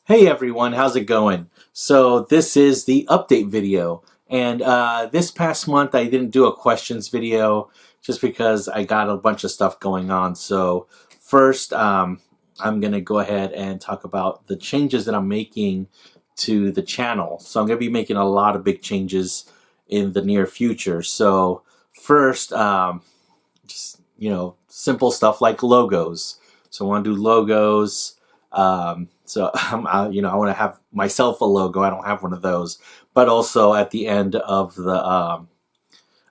Hey everyone, how's it going? So this is the update video, and this past month I didn't do a questions video just because I got a bunch of stuff going on. So first, I'm gonna go ahead and talk about the changes that I'm making to the channel. So I'm gonna be making a lot of big changes in the near future. So first, just simple stuff like logos. So I want to do logos. I want to have myself a logo. I don't have one of those, but also at the end of the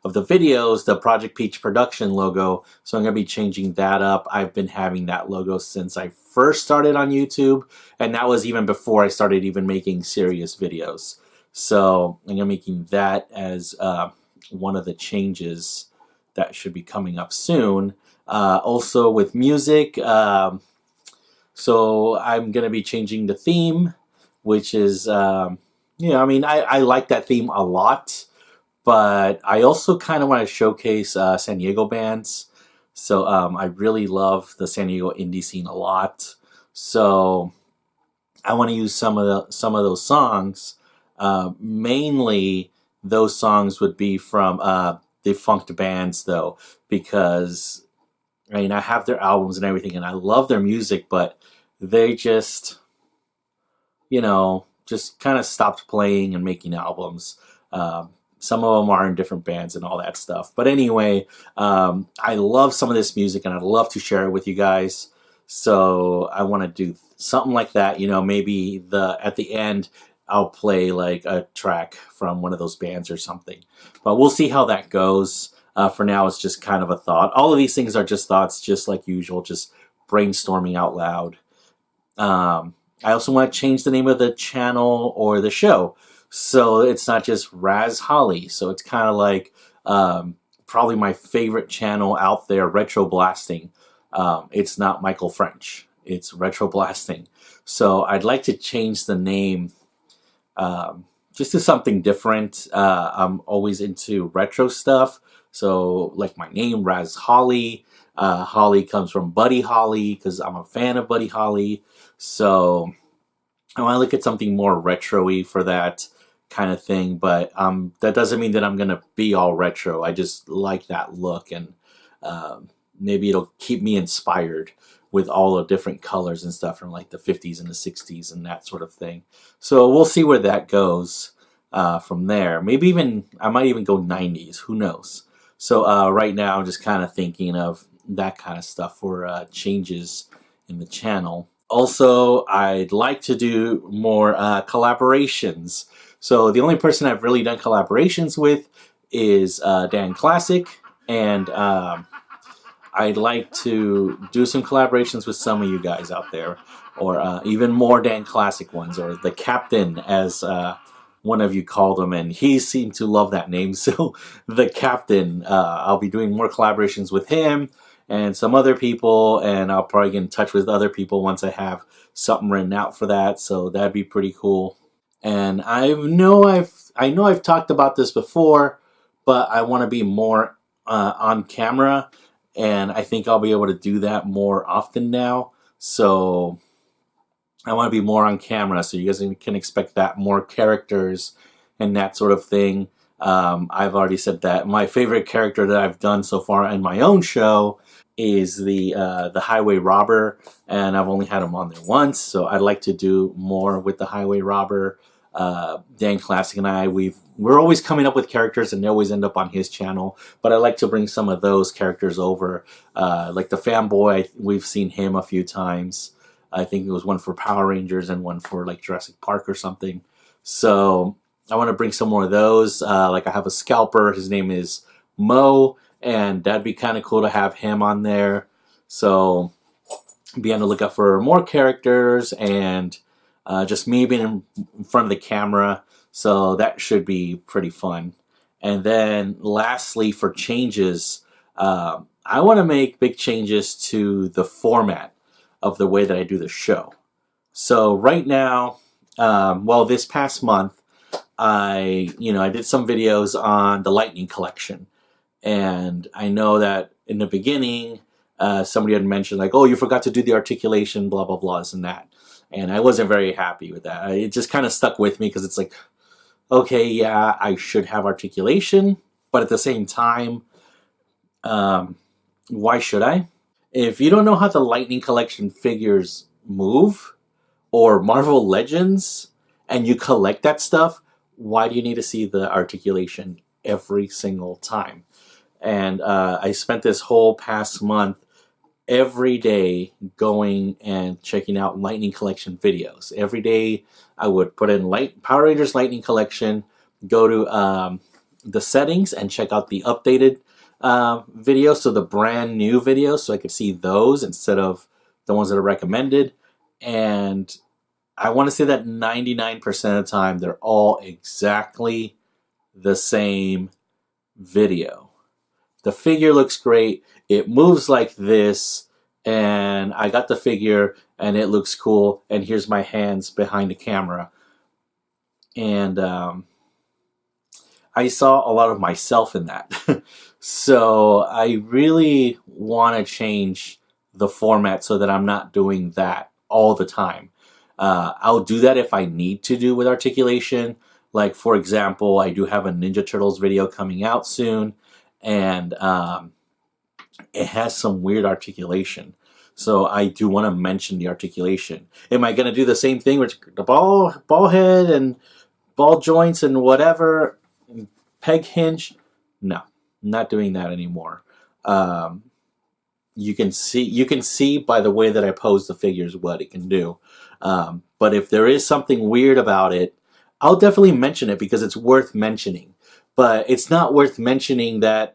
videos, the Project Peach production logo. So I'm going to be changing that up. I've been having that logo since I first started on YouTube, and that was even before I started even making serious videos. So I'm going to be making that as one of the changes that should be coming up soon. Also with music. So I'm going to be changing the theme, which is, I like that theme a lot, but I also kind of want to showcase San Diego bands. So I really love the San Diego indie scene a lot. So I want to use some of those songs. Mainly, those songs would be from defunct bands, though, because I have their albums and everything, and I love their music, but they just kind of stopped playing and making albums. Some of them are in different bands and all that stuff. But anyway, I love some of this music, and I'd love to share it with you guys. So I want to do something like that. Maybe at the end, I'll play like a track from one of those bands or something. But we'll see how that goes. For now, it's just kind of a thought. All of these things are just thoughts, just like usual, just brainstorming out loud. I also want to change the name of the channel or the show. So it's not just Raz Holly. So it's kind of like probably my favorite channel out there, Retro Blasting. It's not Michael French. It's Retro Blasting. So I'd like to change the name just to something different. I'm always into retro stuff. So like my name, Raz Holly. Holly comes from Buddy Holly because I'm a fan of Buddy Holly. So I want to look at something more retro-y for that kind of thing. But that doesn't mean that I'm going to be all retro. I just like that look, and maybe it'll keep me inspired with all the different colors and stuff from like the 50s and the 60s and that sort of thing. So we'll see where that goes from there. Maybe even, I might even go 90s. Who knows? So right now I'm just kind of thinking of that kind of stuff for changes in the channel. Also, I'd like to do more collaborations. So the only person I've really done collaborations with is Dan Classic, and I'd like to do some collaborations with some of you guys out there, or even more Dan Classic ones, or the Captain, as one of you called him, and he seemed to love that name. So the Captain, I'll be doing more collaborations with him and some other people, and I'll probably get in touch with other people once I have something written out for that. So that'd be pretty cool. And I know I've talked about this before, but I want to be more on camera, and I think I'll be able to do that more often now. So I want to be more on camera, so you guys can expect that, more characters and that sort of thing. I've already said that my favorite character that I've done so far in my own show is the Highway Robber, and I've only had him on there once, so I'd like to do more with the Highway Robber. Dan Classic and I, we're always coming up with characters, and they always end up on his channel, but I like to bring some of those characters over. Like the Fanboy, we've seen him a few times. I think it was one for Power Rangers and one for like Jurassic Park or something. So I want to bring some more of those. Like I have a Scalper, his name is Mo, and that'd be kind of cool to have him on there. So be on the lookout for more characters, and just me being in front of the camera. So that should be pretty fun. And then lastly, for changes, I want to make big changes to the format of the way that I do the show. So right now, this past month, I did some videos on the Lightning Collection. And I know that in the beginning, somebody had mentioned like, oh, you forgot to do the articulation, blah, blah, blah, this and that. and I wasn't very happy with that. It just kind of stuck with me because it's like, okay, yeah, I should have articulation, but at the same time, um, why should I? If you don't know how the Lightning Collection figures move or Marvel Legends and you collect that stuff, why do you need to see the articulation every single time? And I spent this whole past month every day going and checking out Lightning Collection videos. Every day I would put in Power Rangers Lightning Collection, go to the settings and check out the updated videos, so the brand new videos, so I could see those instead of the ones that are recommended. And I want to say that 99% of the time they're all exactly the same video. The figure looks great, it moves like this, and I got the figure and it looks cool, and here's my hands behind the camera. And I saw a lot of myself in that. So I really want to change the format so that I'm not doing that all the time. I'll do that if I need to do with articulation. Like, for example, I do have a Ninja Turtles video coming out soon, and it has some weird articulation. So I do want to mention the articulation. Am I going to do the same thing with the ball head and ball joints and whatever, and peg hinge? No, not doing that anymore. You can see by the way that I pose the figures what it can do. But if there is something weird about it, I'll definitely mention it because it's worth mentioning. But it's not worth mentioning that,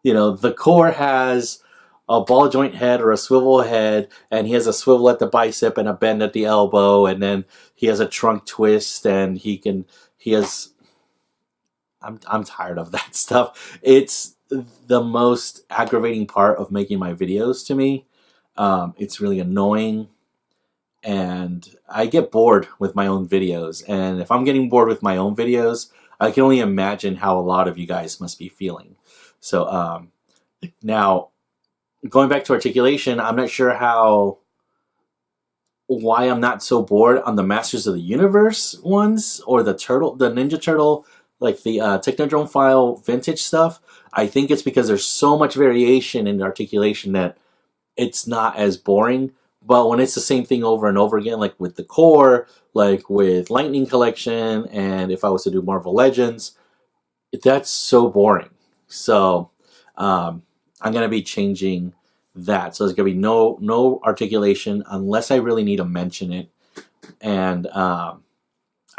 you know, the core has a ball joint head or a swivel head, and he has a swivel at the bicep and a bend at the elbow, and then he has a trunk twist, and I'm tired of that stuff. It's the most aggravating part of making my videos to me. It's really annoying, and I get bored with my own videos. And if I'm getting bored with my own videos, I can only imagine how a lot of you guys must be feeling. So now, going back to articulation, I'm not sure why I'm not so bored on the Masters of the Universe ones or the Ninja Turtle, like the Technodrome File vintage stuff. I think it's because there's so much variation in the articulation that it's not as boring. But when it's the same thing over and over again, like with the core, like with Lightning Collection, and if I was to do Marvel Legends, that's so boring. So I'm going to be changing that. So there's going to be no articulation unless I really need to mention it. And I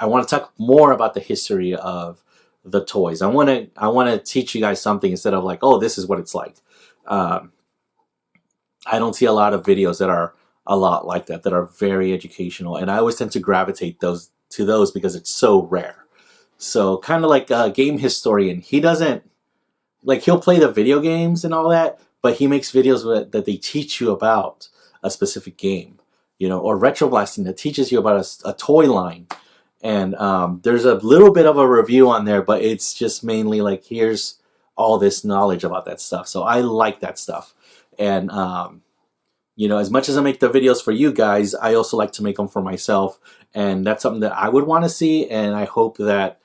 want to talk more about the history of the toys. I want to teach you guys something instead of like, oh, this is what it's like. I don't see a lot of videos that are a lot like that are very educational, and I always tend to gravitate to those because it's so rare. So kind of like a game historian, he doesn't, like, he'll play the video games and all that, but he makes videos that they teach you about a specific game, you know, or Retro Blasting that teaches you about a toy line. And there's a little bit of a review on there, but it's just mainly like, here's all this knowledge about that stuff. So I like that stuff. And, you know, as much as I make the videos for you guys, I also like to make them for myself. And that's something that I would want to see. And I hope that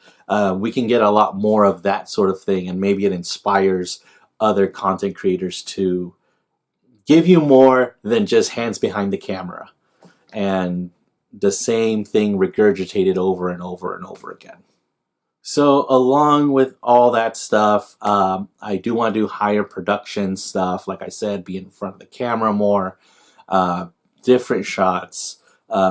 we can get a lot more of that sort of thing. And maybe it inspires other content creators to give you more than just hands behind the camera and the same thing regurgitated over and over and over again. So along with all that stuff, I do want to do higher production stuff. Like I said, be in front of the camera more, different shots,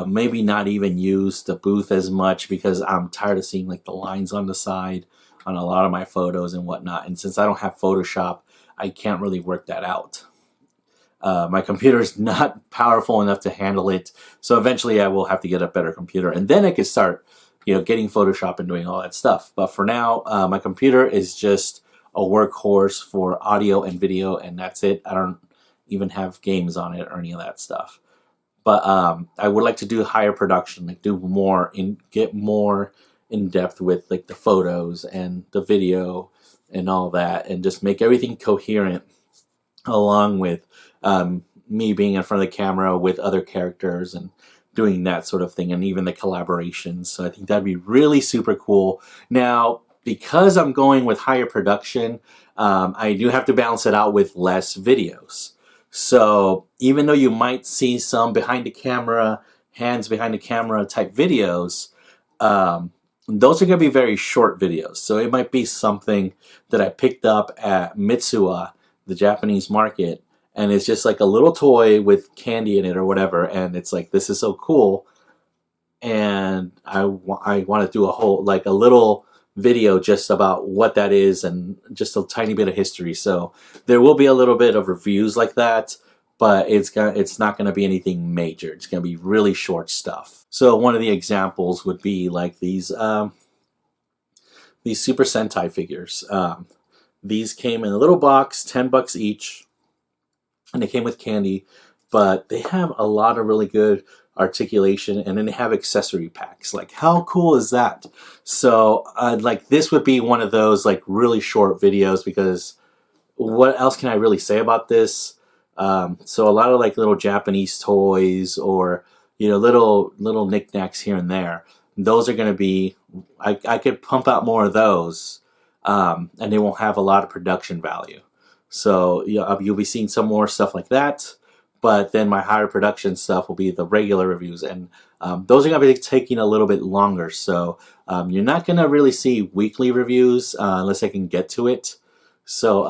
maybe not even use the booth as much because I'm tired of seeing like the lines on the side on a lot of my photos and whatnot. And since I don't have Photoshop, I can't really work that out. My computer is not powerful enough to handle it. So eventually I will have to get a better computer, and then I can start, you know, getting Photoshop and doing all that stuff. But for now, my computer is just a workhorse for audio and video, and that's it. I don't even have games on it or any of that stuff. But I would like to do higher production, like get more in depth with like the photos and the video and all that, and just make everything coherent, along with me being in front of the camera with other characters and doing that sort of thing, and even the collaborations. So I think that'd be really super cool. Now, because I'm going with higher production, I do have to balance it out with less videos. So even though you might see some behind the camera, hands behind the camera type videos, those are going to be very short videos. So it might be something that I picked up at Mitsuwa, the Japanese market, and it's just like a little toy with candy in it or whatever, and it's like, this is so cool, and I want to do a whole, like a little video just about what that is and just a tiny bit of history. So there will be a little bit of reviews like that, but it's not going to be anything major. It's going to be really short stuff. So one of the examples would be like these Super Sentai figures. These came in a little box, $10 each, and they came with candy, but they have a lot of really good articulation, and then they have accessory packs. Like, how cool is that? So like, this would be one of those like really short videos, because what else can I really say about this? So a lot of like little Japanese toys, or little knickknacks here and there, those are going to be, I could pump out more of those, and they won't have a lot of production value. So you'll be seeing some more stuff like that. But then my higher production stuff will be the regular reviews, and those are going to be taking a little bit longer. So you're not going to really see weekly reviews unless I can get to it. So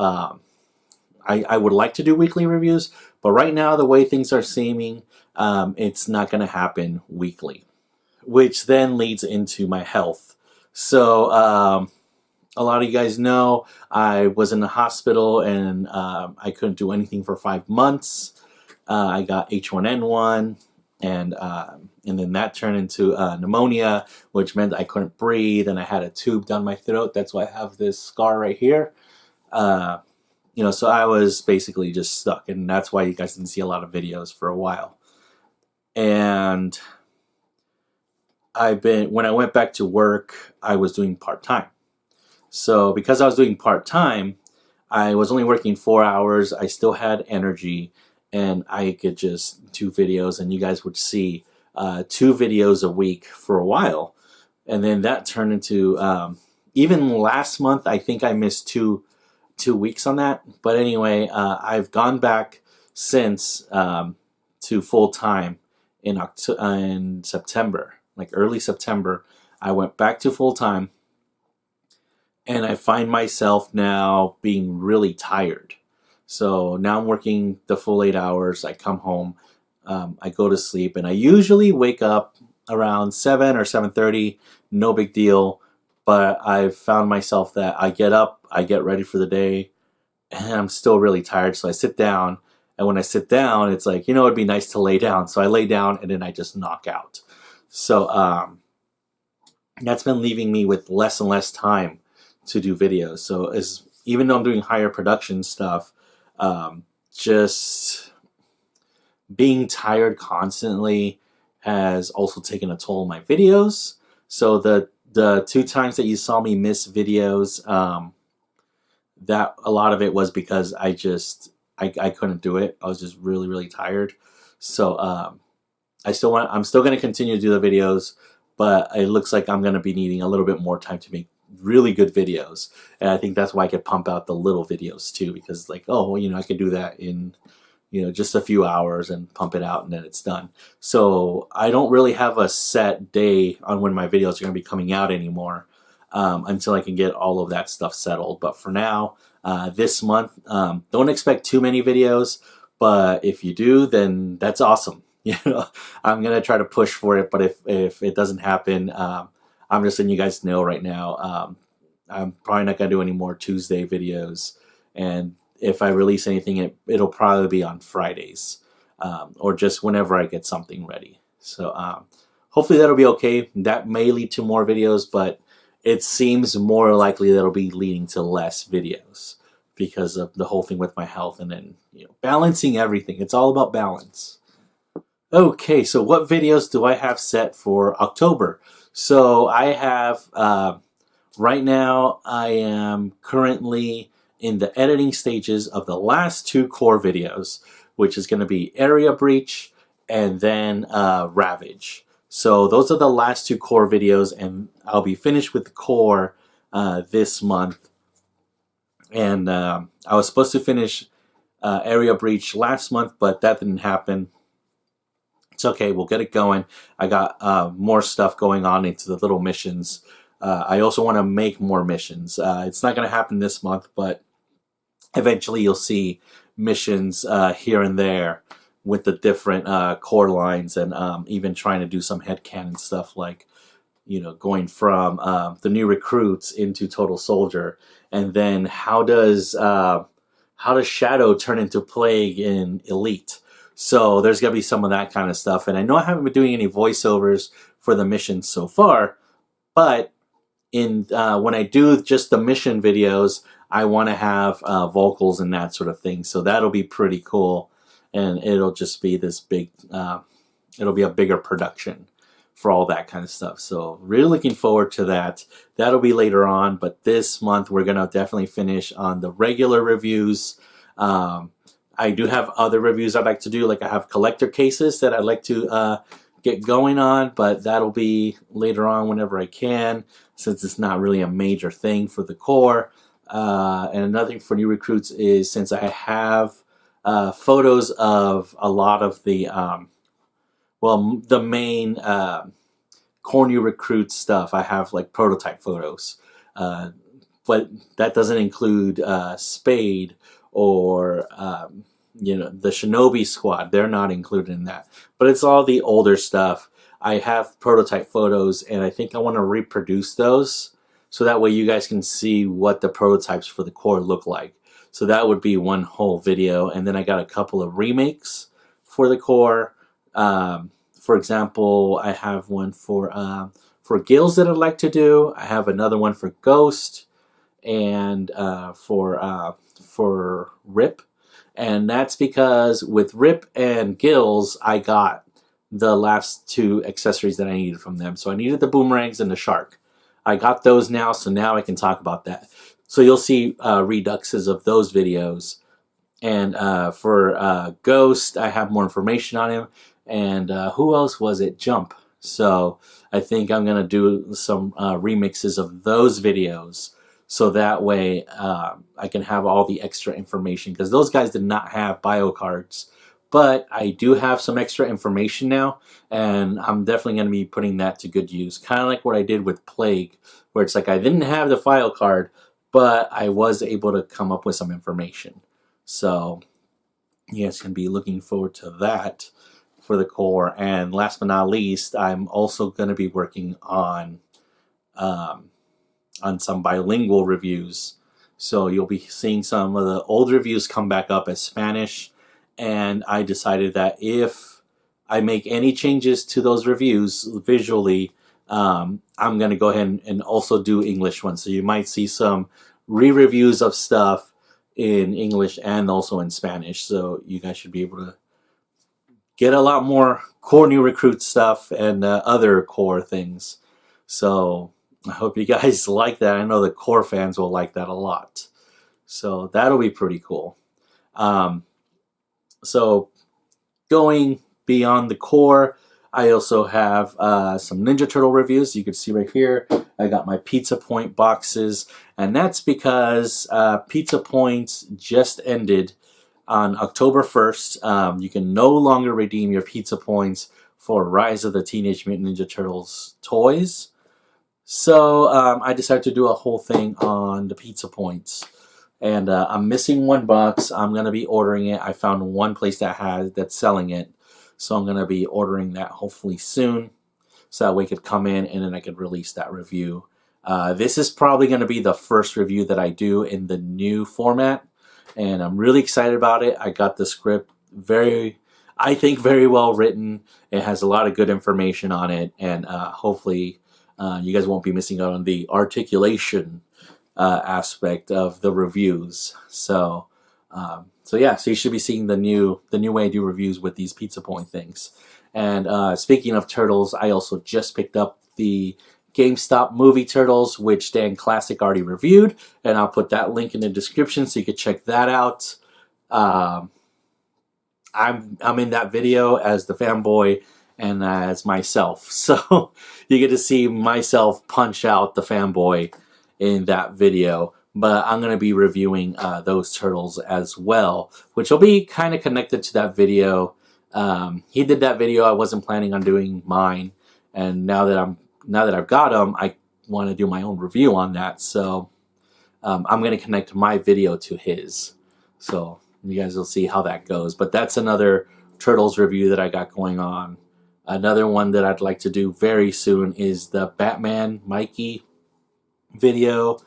I would like to do weekly reviews, but right now the way things are seeming, it's not going to happen weekly, which then leads into my health. So a lot of you guys know I was in the hospital, and I couldn't do anything for 5 months. I got H1N1, and then that turned into pneumonia, which meant I couldn't breathe, and I had a tube down my throat. That's why I have this scar right here. So I was basically just stuck, and that's why you guys didn't see a lot of videos for a while. And when I went back to work, I was doing part-time. So because I was doing part-time, I was only working 4 hours. I still had energy, and I could just do videos, and you guys would see 2 videos a week for a while. And then that turned into, even last month, I think I missed two weeks on that. But anyway, I've gone back since to full-time in September, like early September. I went back to full-time, and I find myself now being really tired. So now I'm working the full 8 hours. I come home, I go to sleep, and I usually wake up around 7 or 7:30. No big deal. But I've found myself that I get up, I get ready for the day, and I'm still really tired. So I sit down, and when I sit down, it's like, it'd be nice to lay down. So I lay down, and then I just knock out. So that's been leaving me with less and less time to do videos. So even though I'm doing higher production stuff, just being tired constantly has also taken a toll on my videos. So the 2 times that you saw me miss videos, that a lot of it was because I couldn't do it. I was just really, really tired. So I'm still going to continue to do the videos, but it looks like I'm going to be needing a little bit more time to make really good videos. And I think that's why I could pump out the little videos too, because like, I could do that in just a few hours and pump it out, and then it's done. So I don't really have a set day on when my videos are going to be coming out anymore, until I can get all of that stuff settled. But for now, this month, don't expect too many videos, but if you do, then that's awesome. I'm going to try to push for it, but if it doesn't happen, I'm just letting you guys know right now, I'm probably not going to do any more Tuesday videos, and if I release anything, it'll probably be on Fridays, or just whenever I get something ready. So hopefully that'll be okay. That may lead to more videos, but it seems more likely that'll be leading to less videos because of the whole thing with my health, and then balancing everything. It's all about balance. Okay, so what videos do I have set for October? So I have, right now, I am currently in the editing stages of the last 2 core videos, which is going to be Area Breach and then Ravage. So those are the last 2 core videos, and I'll be finished with the core this month. And I was supposed to finish Area Breach last month, but that didn't happen. It's okay, we'll get it going. I got more stuff going on into the little missions. I also want to make more missions. It's not going to happen this month, but eventually you'll see missions here and there with the different core lines, and even trying to do some headcanon stuff, like, you know, going from the new recruits into Total Soldier, and then how does Shadow turn into Plague in Elite? So there's going to be some of that kind of stuff. And I know I haven't been doing any voiceovers for the missions so far, but in when I do just the mission videos, I want to have vocals and that sort of thing. So that'll be pretty cool. And it'll just be this big, it'll be a bigger production for all that kind of stuff. So really looking forward to that. That'll be later on, but this month we're going to definitely finish on the regular reviews. I do have other reviews I'd like to do, like I have collector cases that I'd like to get going on, but that'll be later on whenever I can, since it's not really a major thing for the core. And another thing for new recruits is, since I have photos of a lot of the the main core new recruit stuff, I have like prototype photos, but that doesn't include Spade or you know, the Shinobi Squad. They're not included in that, but it's all the older stuff. I have prototype photos, and I think I want to reproduce those so that way you guys can see what the prototypes for the core look like. So that would be one whole video. And then I got a couple of remakes for the core. For example, I have one for Gills that I'd like to do. I have another one for Ghost, and for Rip. And that's because with Rip and Gills, I got the last 2 accessories that I needed from them. So I needed the boomerangs and the shark. I got those now, so now I can talk about that. So you'll see reduxes of those videos. And for Ghost, I have more information on him. And who else was it? Jump. So I think I'm going to do some remixes of those videos, so that way I can have all the extra information, because those guys did not have bio cards. But I do have some extra information now, and I'm definitely going to be putting that to good use. Kind of like what I did with Plague, where it's like I didn't have the file card, but I was able to come up with some information. So you guys can be looking forward to that for the core. And last but not least, I'm also going to be working on some bilingual reviews. So you'll be seeing some of the old reviews come back up as Spanish. And I decided that if I make any changes to those reviews visually, I'm going to go ahead and also do English ones. So you might see some re-reviews of stuff in English and also in Spanish. So you guys should be able to get a lot more core new recruit stuff and other core things. So I hope you guys like that. I know the core fans will like that a lot. So that'll be pretty cool. So going beyond the core, I also have some Ninja Turtle reviews. You can see right here, I got my Pizza Point boxes. And that's because Pizza Points just ended on October 1st. You can no longer redeem your Pizza Points for Rise of the Teenage Mutant Ninja Turtles toys. So I decided to do a whole thing on the Pizza Points. And I'm missing 1 box. I'm going to be ordering it. I found one place that's selling it. So I'm going to be ordering that hopefully soon, so that way it could come in and then I could release that review. This is probably going to be the first review that I do in the new format, and I'm really excited about it. I got the script I think very well written. It has a lot of good information on it, and hopefully you guys won't be missing out on the articulation aspect of the reviews. So yeah, so you should be seeing the new way I do reviews with these Pizza Point things. And speaking of turtles, I also just picked up the GameStop movie Turtles, which Dan Classic already reviewed, and I'll put that link in the description so you can check that out. I'm in that video as the fanboy and as myself. So you get to see myself punch out the fanboy in that video. But I'm going to be reviewing those turtles as well, which will be kind of connected to that video. He did that video. I wasn't planning on doing mine, and now that I've got them, I want to do my own review on that. So I'm going to connect my video to his. So you guys will see how that goes. But that's another Turtles review that I got going on. Another one that I'd like to do very soon is the Batman Mikey video.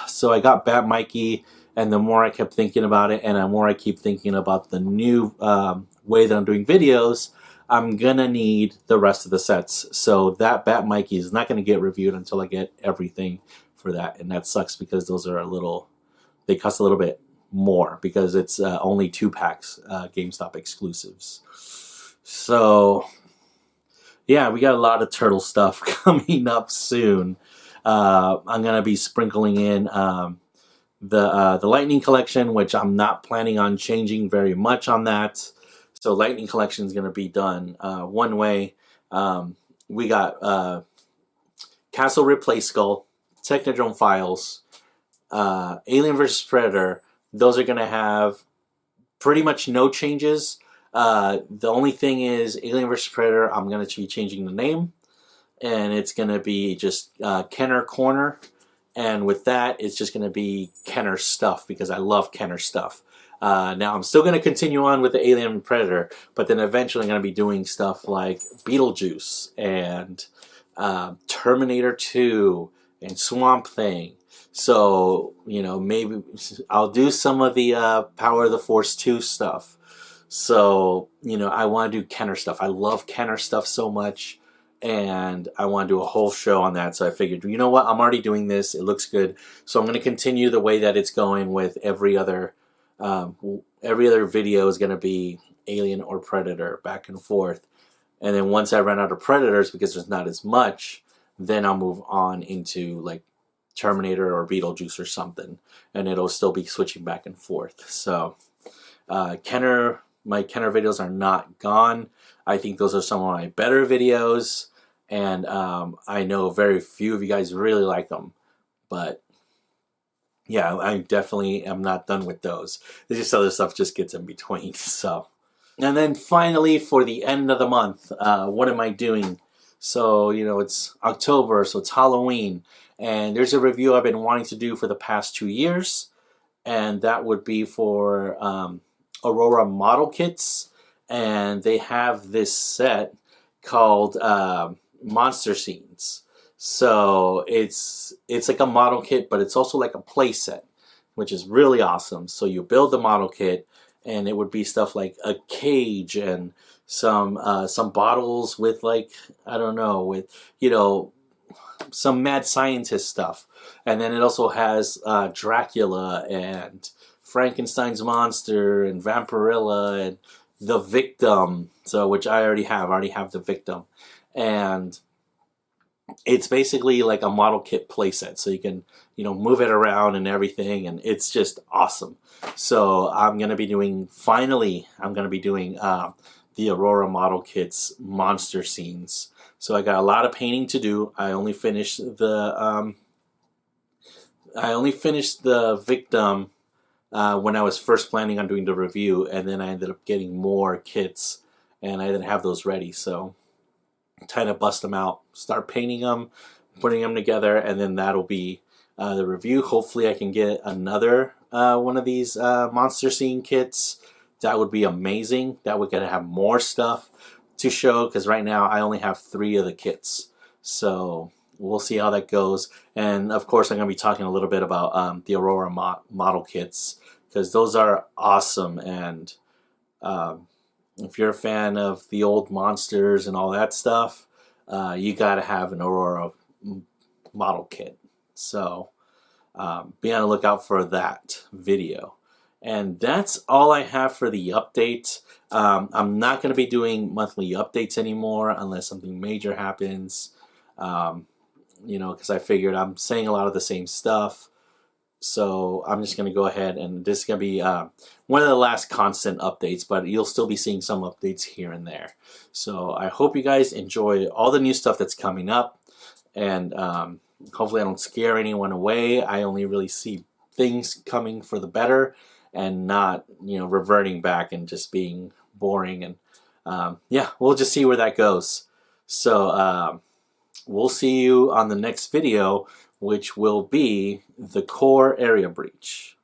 So I got Bat Mikey, and the more I kept thinking about it, and the more I keep thinking about the new way that I'm doing videos, I'm gonna need the rest of the sets. So that Bat Mikey is not gonna get reviewed until I get everything for that, and that sucks because those are they cost a little bit more because it's only 2-packs, GameStop exclusives. So yeah, we got a lot of turtle stuff coming up soon. I'm gonna be sprinkling in the Lightning Collection, which I'm not planning on changing very much on that. So Lightning Collection is gonna be done one way. We got Castle Replay Skull, Technodrome Files, Alien vs Predator. Those are gonna have pretty much no changes. The only thing is Alien vs Predator, I'm going to be changing the name, and it's going to be just Kenner Corner, and with that, it's just going to be Kenner Stuff, because I love Kenner Stuff. Now, I'm still going to continue on with the Alien Predator, but then eventually I'm going to be doing stuff like Beetlejuice, and Terminator 2, and Swamp Thing. So, you know, maybe I'll do some of the Power of the Force 2 stuff. So, you know, I want to do Kenner Stuff. I love Kenner Stuff so much, and I want to do a whole show on that. So I figured, you know what, I'm already doing this. It looks good. So I'm going to continue the way that it's going with every other video is going to be Alien or Predator, back and forth. And then once I run out of Predators, because there's not as much, then I'll move on into like Terminator or Beetlejuice or something, and it'll still be switching back and forth. So my Kenner videos are not gone. I think those are some of my better videos, and I know very few of you guys really like them, but yeah, I definitely am not done with those. There's just other stuff just gets in between. So, and then finally for the end of the month, what am I doing? So, you know, it's October, so it's Halloween, and there's a review I've been wanting to do for the past 2 years, and that would be for Aurora model kits, and they have this set called Monster Scenes. So it's like a model kit, but it's also like a play set, which is really awesome. So you build the model kit, and it would be stuff like a cage and some bottles with, like, I don't know, with, you know, some mad scientist stuff, and then it also has Dracula and Frankenstein's monster and Vampirilla and the Victim, so which I already have the Victim, and it's basically like a model kit playset, so you can, you know, move it around and everything, and it's just awesome. So I'm gonna be doing the Aurora model kits monster scenes. So I got a lot of painting to do. I only finished the Victim when I was first planning on doing the review, and then I ended up getting more kits, and I didn't have those ready, so I'm trying to bust them out, start painting them, putting them together, and then that'll be the review. Hopefully I can get another one of these monster scene kits. That would be amazing. That would have more stuff to show, because right now I only have 3 of the kits. So we'll see how that goes. And of course I'm going to be talking a little bit about the Aurora model kits, because those are awesome. And if you're a fan of the old monsters and all that stuff, you got to have an Aurora model kit. So be on the lookout for that video. And that's all I have for the update. I'm not going to be doing monthly updates anymore unless something major happens. You know, because I figured I'm saying a lot of the same stuff. So I'm just going to go ahead, and this is going to be one of the last constant updates, but you'll still be seeing some updates here and there. So I hope you guys enjoy all the new stuff that's coming up, and hopefully I don't scare anyone away. I only really see things coming for the better and not, reverting back and just being boring. And yeah, we'll just see where that goes. So we'll see you on the next video, which will be the core area breach.